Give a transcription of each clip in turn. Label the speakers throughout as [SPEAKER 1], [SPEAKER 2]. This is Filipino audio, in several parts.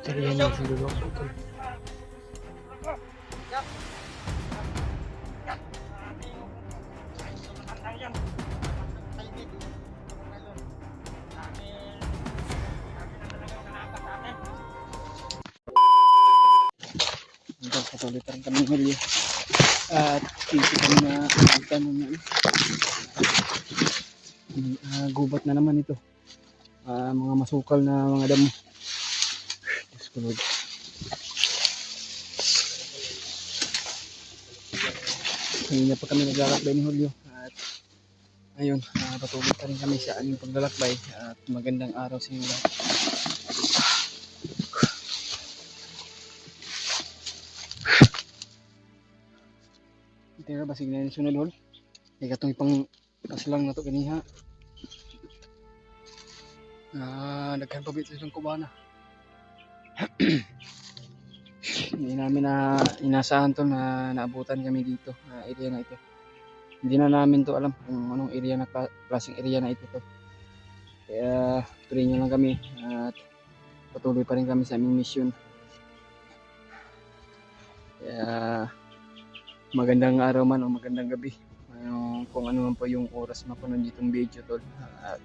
[SPEAKER 1] Teriyan yung sinulong po tol.
[SPEAKER 2] Patuloy pa rin kami huli at titi kami na tanong na gubat na naman ito, mga masukal na mga damo. Diyos ko Lord. Kanina pa kami naglalakbay ni Julio at ayun, patuloy pa rin kami sa aming paglalakbay at magandang araw sa inyo lahat. Ito na basig na yung sunod hol. Ika itong ipang kaslang na ito kaniha. Daghan pa bit sa isang kubana. Hindi namin na inasahan to na naabutan kami dito, area na ito. Hindi na namin to alam kung anong area na klaseng area na ito to. Kaya tuloy nyo lang kami at patuloy pa rin kami sa aming mission. Kaya magandang araw man o magandang gabi, kung ano man po yung oras mapanood itong video tol, at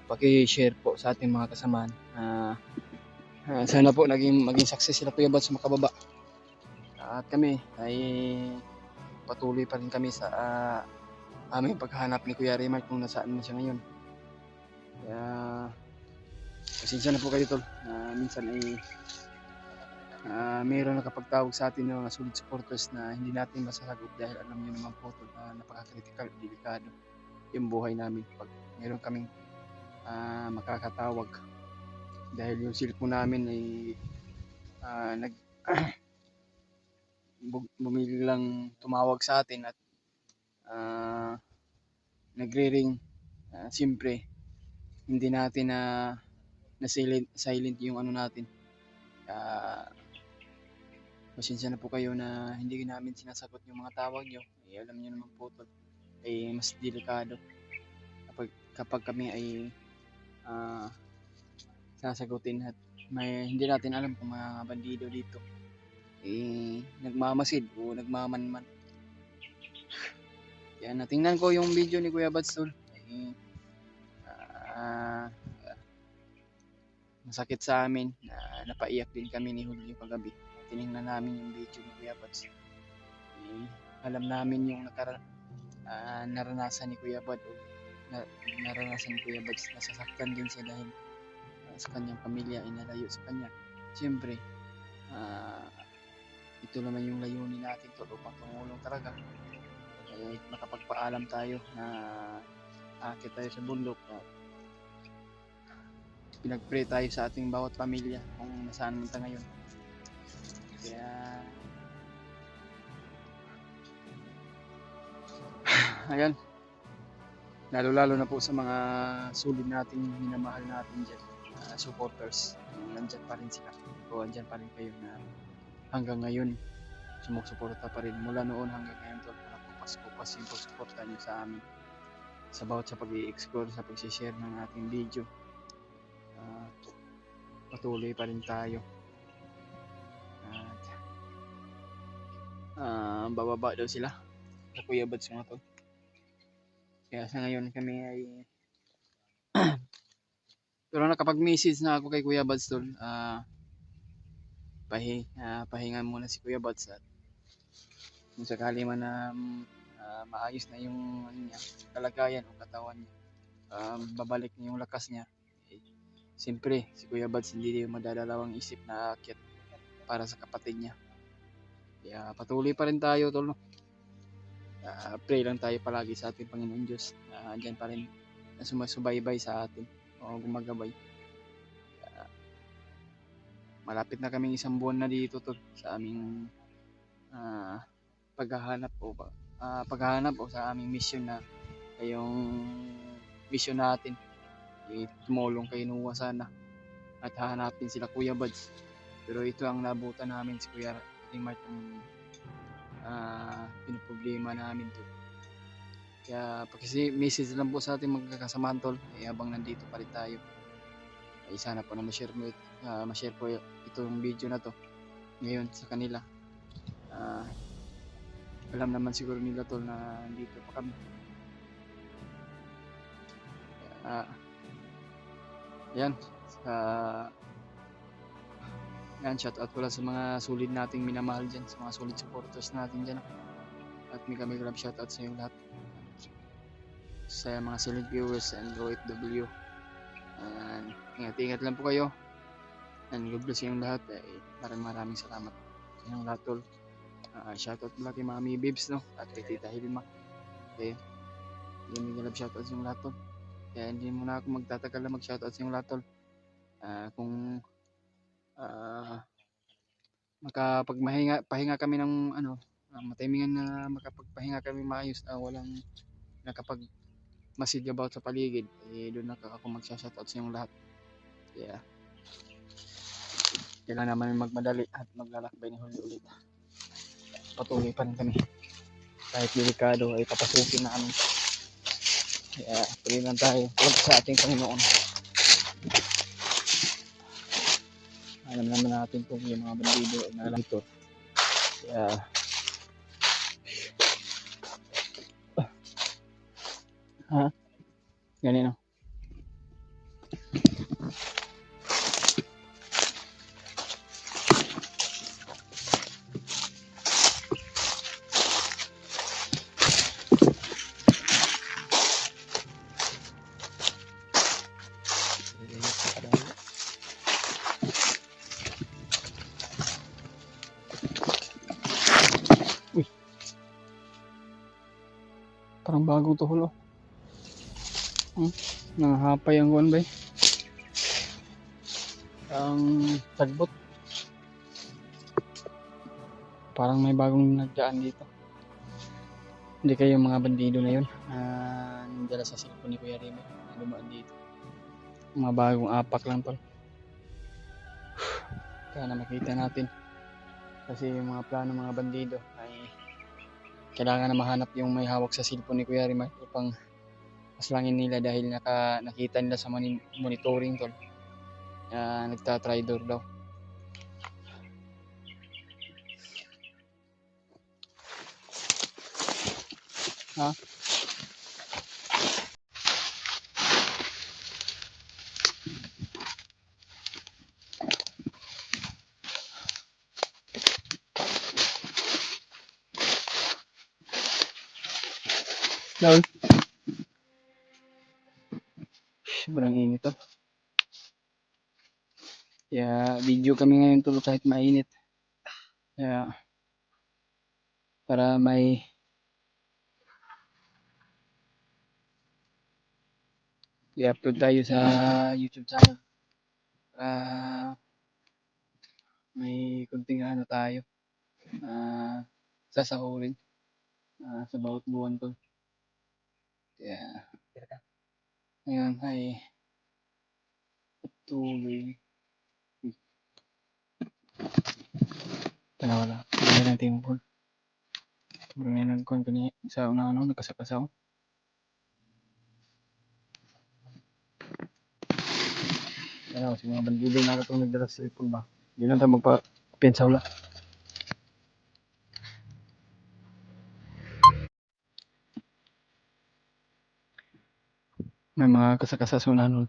[SPEAKER 2] paki-share po sa ating mga kasamahan. Sana po maging success sila Kuya Bad sa makababa at kami ay patuloy pa rin kami sa aming paghahanap ni Kuya Raymart kung nasaan na siya ngayon. Kaya pasensya na po kayo tol, minsan ay mayroon nakapagtawag sa atin ng mga solid supporters na hindi natin masasagot dahil alam niyo naman po na napaka-critical, delikado yung buhay namin pag mayroon kaming makakatawag dahil yung cellphone namin ay bumili lang tumawag sa atin at nagre-ring. Siyempre hindi natin na silent yung ano natin. Pasensya na po kayo na hindi namin sinasagot yung mga tawag nyo. Alam nyo naman po ito ay mas delikado kapag kami ay sasagutin at hindi natin alam kung mga bandido dito nagmamasid o nagmamanman. Kaya natingnan ko yung video ni Kuya Bads tol. Masakit sa amin na napaiyak din kami ni Julio kagabi. Tinignan namin yung video ni Kuya Bads. Alam namin yung naranasan ni Kuya Bad o naranasan ni Kuya Bads. Nasasaktan din siya dahil sa kanyang pamilya ay nalayo sa kanya. Siyempre ito naman yung layunin natin tol, upang tumulong talaga. Makapagpaalam tayo na akit tayo sa bundok at pinag-pray tayo sa ating bawat pamilya kung nasaan man tayo ngayon. Kaya ayan, lalo na po sa mga sulit nating minamahal natin dyan, supporters, nandyan pa rin sila o andyan pa rin kayo na hanggang ngayon sumusuporta pa rin mula noon hanggang ngayon tol. Kupas yung pagsuporta nyo sa amin sa bawat sa pag-i-explore, sa pag-share ng ating video. Patuloy pa rin tayo at bababa daw sila sa Kuya Bads mga to. Kaya sa ngayon kami ay pero nakapag-message na ako kay Kuya Bads tol. Pahinga muna si Kuya Bads at kung sakali man na maayos na yung kalagayan o katawan niya, babalik niya yung lakas niya. Siyempre si Kuya Bads hindi rin madadalawang isip na aakyat para sa kapatid niya. Kaya patuloy pa rin tayo tol. Pray lang tayo palagi sa ating Panginoon Diyos. Andyan pa rin na sumasubaybay sa atin o gumagabay. Malapit na kaming 1 buwan na dito tol sa aming paghahanap o sa aming mission na yung mission natin. Tumulong kay Noah sana at hahanapin sila Kuya Bads. Pero ito ang nabutan namin si Kuya Raymart ang pinoproblema namin to. Kaya message lang po sa ating magkakasamahan tol habang nandito pa rin tayo. Ay sana po na ma-share po itong video na to ngayon sa kanila. Alam naman siguro nila tol na dito pa kami. Yan, shoutout ko lang sa mga solid nating minamahal dyan, sa mga solid supporters natin dyan. At may kami grab shoutout sa yung lahat, sa mga silent viewers and OFW. Ingat-ingat lang po kayo, and God bless yung lahat. Maraming salamat sa inyong lahat tol. Shoutout mula kay Mami Bibs, no, at kay Tita Hilma. Okay, yun yung grab shoutout sa inyong lahat tol. Kaya hindi muna ako magtatagal na mag-shoutout sa inyong lahat tol. Kung pahinga kami ng matimingan na makapagpahinga kami maayos, walang nakapag-message about sa paligid, doon na ako mag-shoutout sa inyong lahat. Yeah. Kailangan naman magmadali at maglalakbay ni Huli ulit. Patuloy pa rin kami. Kahit delikado ay papasukin namin. Kaya tuloy lang tayo. Huwag sa ating Panginoon. Alam naman natin kung yung mga bandido ay nalalito. Kaya ganyan, no? Uy, parang bagong tuhol, oh. Nangahapay ang kuwan ba eh. Ang tagbot. Parang may bagong nagdaan dito. Hindi kayo mga bandido na yun. Nandala sa cellphone ni Kuya Remy. Dumaan dito. Mga bagong apak lang tol. Kaya na makita natin. Kasi yung mga plano mga bandido ay kailangan na mahanap yung may hawak sa cellphone ni Kuya Remy upang maslangin nila dahil nakita nila sa monitoring tol. Nagta-traitor daw. Lol. Sobrang init to. Kaya video kami ngayon tol kahit mainit. Kaya para may i-upload tayo sa YouTube channel. May kunting tayo. Sasahurin sa bawat buwan tol. Kaya ngayon ay patuloy. Wala. Hindi natin yung phone. Sobrang nagkuhan ko niya sa nagkasakasaw. Kaya kasi mga bandido na itong nagdala sa cellphone ba. Hindi lang tayo magpa-pensaw lang. May mga kasakasasunan nun.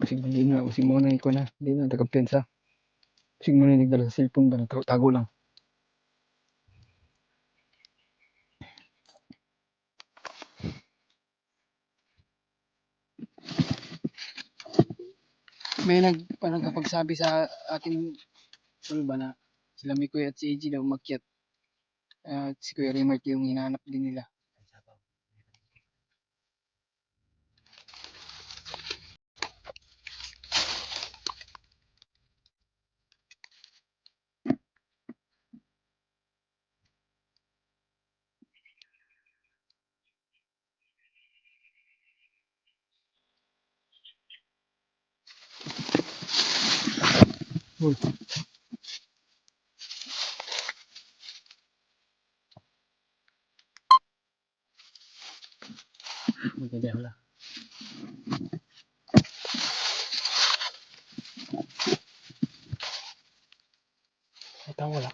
[SPEAKER 2] Basig mo na ikaw na. Hindi na nagkapensa. Basig mo na nagdala sa cellphone ba. Tago lang. May parang kapagsabi sa ating ba na sila Mikoy at si AG daw umakyat. Si Kuya Remart yung hinahanap din nila. Hindi wala. Ito wala.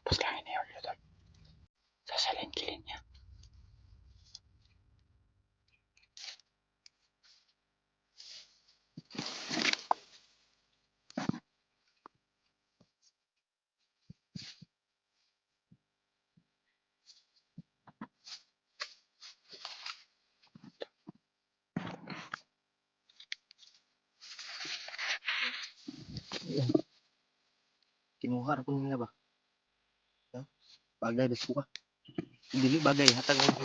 [SPEAKER 2] Tapos lang na yun doon. Sasalin kilin niya.
[SPEAKER 1] Kinuha ko nila ba? Bagay, das ko ka. Dili bagay, hatag mo.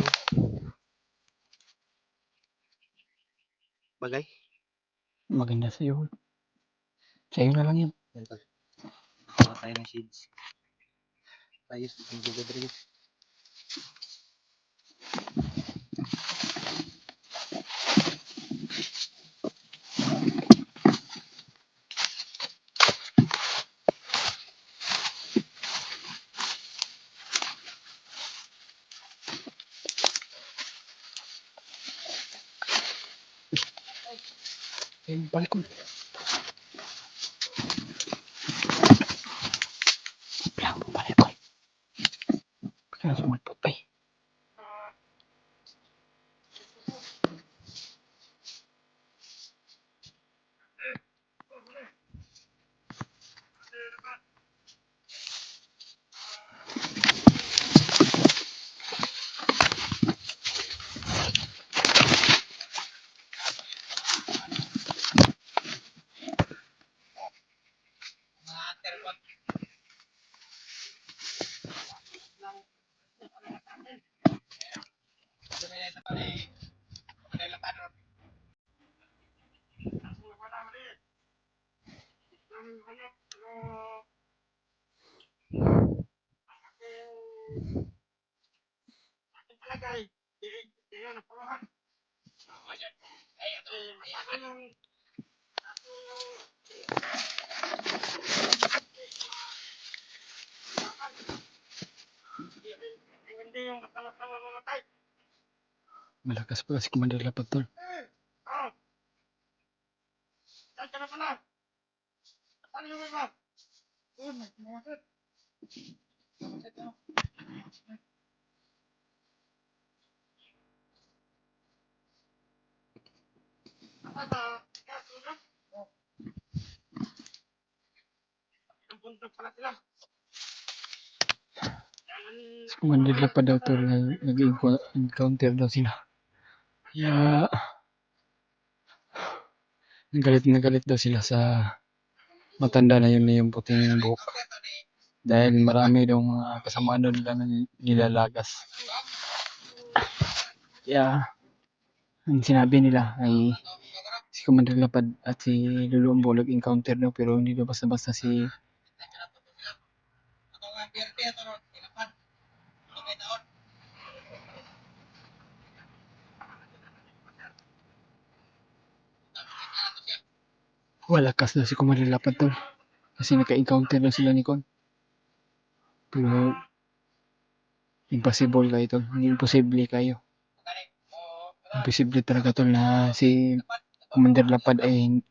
[SPEAKER 1] Bagay?
[SPEAKER 2] Maganda sa'yo. Sa'yo na lang yun.
[SPEAKER 1] Yan pa. Kuha tayo ng shades. Tayo, yung gagad rin.
[SPEAKER 2] Yung balkon. Bilang mo pala ko. Kaya sumulpot pa eh. Malakas pa kasi Commander Lapag tol. Si Commander Lapag daw tol, nag-encounter daw sila. Kaya galit daw sila sa matanda na yung puting buhok. Dahil marami daw mga kasama daw nila na nilalagas. Kaya ang sinabi nila ay si Commander Lapad at si Luluombo nag-encounter daw pero hindi daw basta-basta si walakas daw si Commander Lapad tol. Kasi naka-encounter daw sila ni Con. Pero impossible kayo tol. Imposible kayo. Imposible talaga tol na si Commander Lapad ay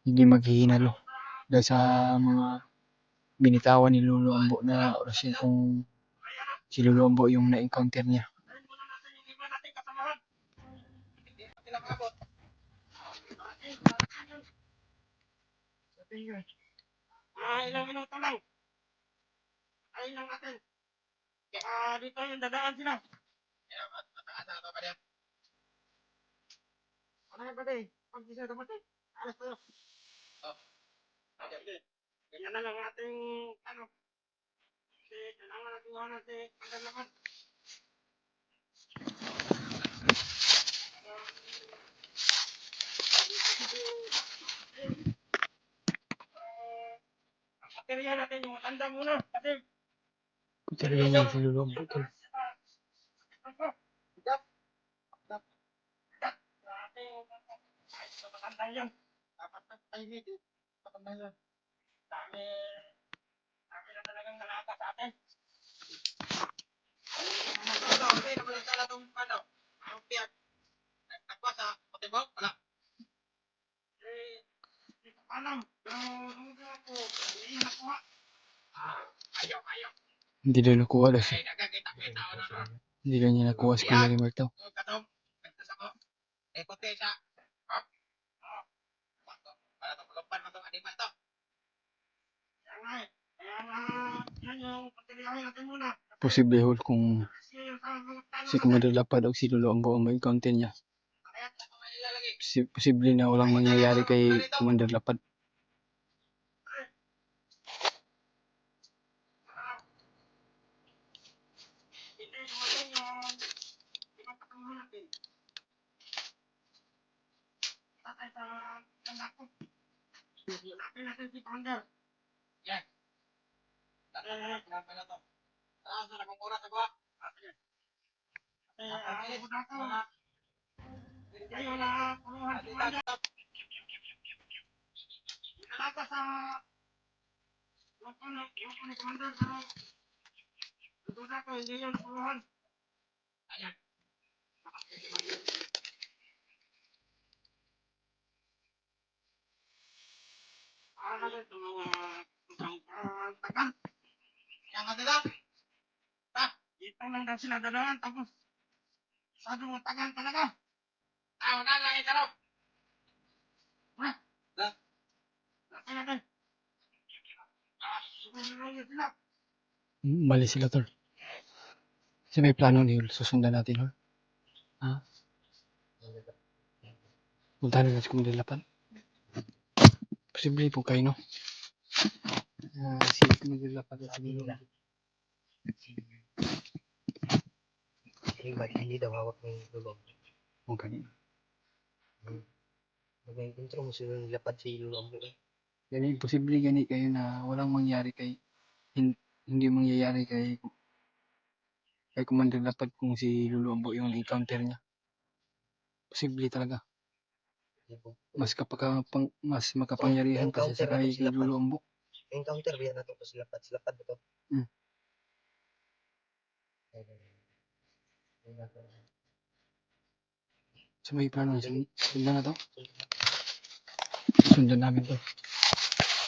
[SPEAKER 2] hindi maghihinalo dahil sa mga binitawan ni Lolo Ambo na orasyon kung si Lolo Ambo yung na-encounter niya.
[SPEAKER 1] Ilang minuto lang. Ayun lang natin. Dito yung dadaan sila. Ano ba din? Pag di sila dumating, alas tayo. Ganyan na lang ating ano. Kasi kailangan natin gawa natin ang laman. Baterya natin yung matanda muna. Kasi
[SPEAKER 2] Talaga niya si Lolo Ambo tol.
[SPEAKER 1] matanda yan. Dapat na tayo dito. Matanda yan. Dami. Dami na talagang nalata sa atin. Okay naman yung tala itong ano. Ang piyag. Nagtakwa sa Potibok. Wala. Hindi ko alam. Pero nung ako, hindi nakuha. Ayaw.
[SPEAKER 2] Hindi daw nakuha daw siya.
[SPEAKER 1] Ay, nagkakita-kita ako na ron.
[SPEAKER 2] Hindi daw niya nakuha si Kuya Rimar daw.
[SPEAKER 1] Katong, nagtas ako. Kote siya. Para itong kulumpan mo itong animal to. Kaya nga eh. Kaya nga, yan yung pagtilihain natin muna.
[SPEAKER 2] Posible hol kung
[SPEAKER 1] Kasi yung sa mga tanong
[SPEAKER 2] si Commander Lapad o si Lolo Ambo ang may encounter niya.
[SPEAKER 1] kaya ako may ilalagay.
[SPEAKER 2] Posible na walang mangyayari kay Commander Lapad.
[SPEAKER 1] Hindi, dumating yung ibang katulong natin. Tatay sa tanda ko. Hanapin natin si Commander. Yan. Tatay, hanapin na to. Saan sa nagmumura sa gawa? Ako na to. Kayo na puluhan si Commander. Nalata sa yung ni Commander pero ito na to, hindi yan puluhan. Ayan. Ano ito mga tagal. Yang katilang. Dito lang daw sila dadaan tapos masyado tagal talaga. Na, langit ka raw. Lapin natin. Langit sila.
[SPEAKER 2] Mali sila tol. Kasi may plano ni Yul. Susundan natin hol. Ha? Puntahan na si Commander Lapad. Posible po kayo no? Si Commander Lapad at si Lolo Ambo.
[SPEAKER 1] Hindi daw hawak ng lulong.
[SPEAKER 2] O ganyan.
[SPEAKER 1] Mag-intro mo sila nilapad sa lulong mo.
[SPEAKER 2] Gani, posible gani kayo na walang mangyari kay hindi mangyayari kay Commander Lapad kung si Lolo Ambo yung encounter niya. Posible talaga. Mas makapangyarihan pa siya sa kay Lolo Ambo.
[SPEAKER 1] Encounter biya na to sa lapad. Lapad ba to?
[SPEAKER 2] So may plano sundan na to. Sundan namin to.